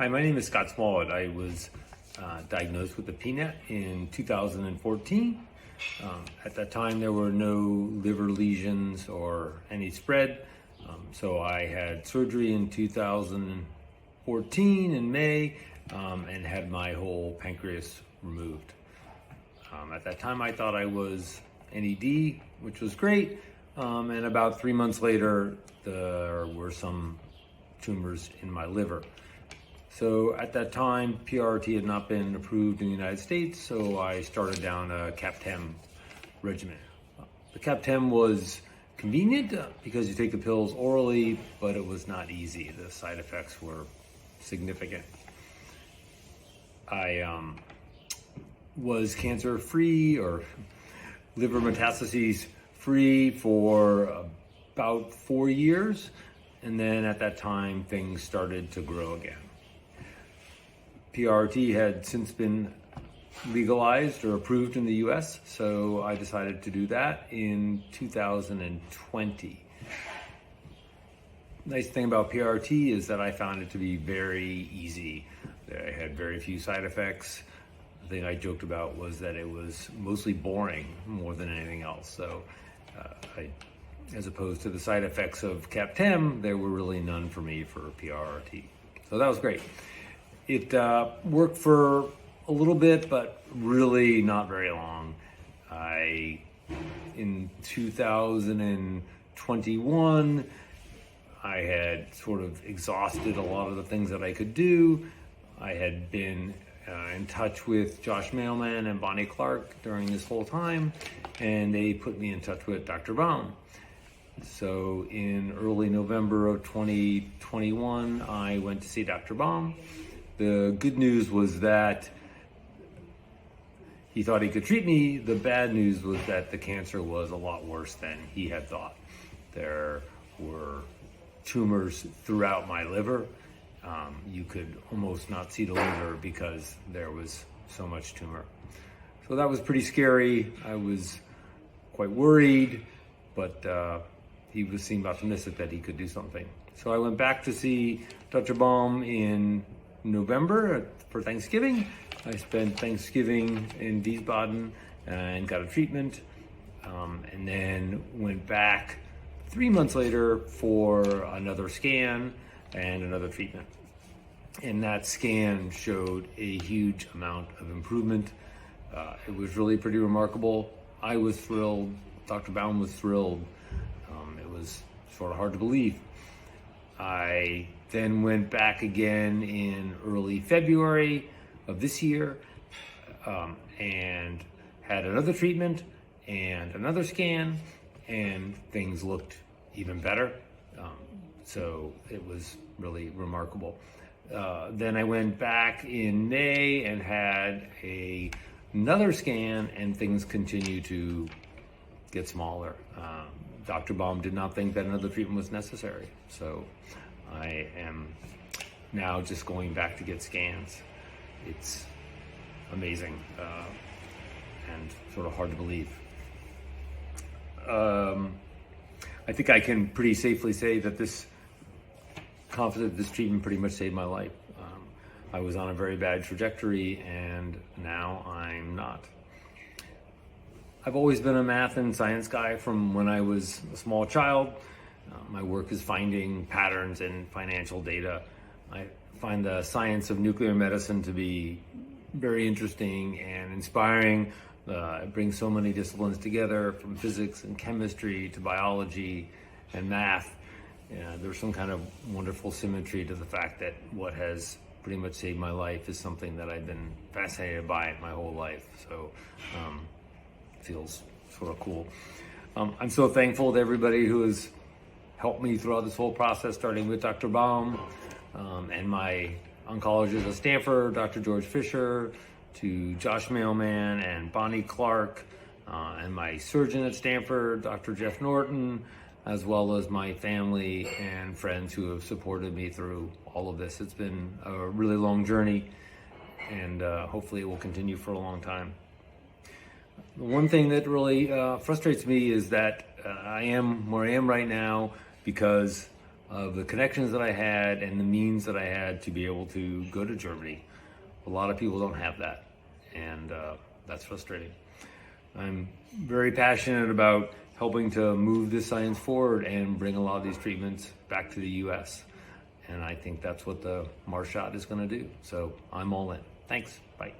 my name is Scott Smallwood. I was diagnosed with a PNET in 2014. At that time, there were no liver lesions or any spread. So I had surgery in 2014 in May and had my whole pancreas removed. At that time, I thought I was NED, which was great. And about 3 months later, there were some tumors in my liver. So at that time, PRRT had not been approved in the United States, so I started down a CAPTEM regimen. The CAPTEM was convenient because you take the pills orally, but it was not easy. The side effects were significant. I was cancer-free or liver metastases free for about 4 years, and then at that time things started to grow again. PRRT had since been legalized or approved in the US, so I decided to do that in 2020. Nice thing about PRRT is that I found it to be very easy. I had very few side effects. The thing I joked about was that it was mostly boring more than anything else. So as opposed to the side effects of CAPTEM, there were really none for me for PRRT. So that was great. It worked for a little bit, but really not very long. In 2021, I had sort of exhausted a lot of the things that I could do. I had been in touch with Josh Mailman and Bonnie Clark during this whole time, and they put me in touch with Dr. Baum. So in early November of 2021, I went to see Dr. Baum. The good news was that he thought he could treat me. The bad news was that the cancer was a lot worse than he had thought. There were tumors throughout my liver. You could almost not see the liver because there was so much tumor. So that was pretty scary. I was quite worried, but he seemed optimistic that he could do something. So I went back to see Dr. Baum in November for Thanksgiving. I spent Thanksgiving in Wiesbaden and got a treatment, and then went back 3 months later for another scan and another treatment. And that scan showed a huge amount of improvement. It was really pretty remarkable. I was thrilled. Dr. Baum was thrilled. It was sort of hard to believe. I then went back again in early February of this year and had another treatment and another scan, and things looked even better. So it was really remarkable. Then I went back in May and had another scan, and things continue to get smaller. Dr. Baum did not think that another treatment was necessary. So I am now just going back to get scans. It's amazing and sort of hard to believe. I think I can pretty safely say that this treatment pretty much saved my life. I was on a very bad trajectory, and now I'm not. I've always been a math and science guy from when I was a small child. My work is finding patterns in financial data. I find the science of nuclear medicine to be very interesting and inspiring. It brings so many disciplines together, from physics and chemistry to biology and math. There's some kind of wonderful symmetry to the fact that what has pretty much saved my life is something that I've been fascinated by my whole life. So it feels sort of cool. I'm so thankful to everybody who has helped me throughout this whole process, starting with Dr. Baum and my oncologist at Stanford, Dr. George Fisher, to Josh Mailman and Bonnie Clark, and my surgeon at Stanford, Dr. Jeff Norton, as well as my family and friends who have supported me through all of this. It's been a really long journey, and hopefully it will continue for a long time. The one thing that really frustrates me is that I am where I am right now because of the connections that I had and the means that I had to be able to go to Germany. A lot of people don't have that, and that's frustrating. I'm very passionate about helping to move this science forward and bring a lot of these treatments back to the US. And I think that's what the Mars shot is going to do. So I'm all in. Thanks. Bye.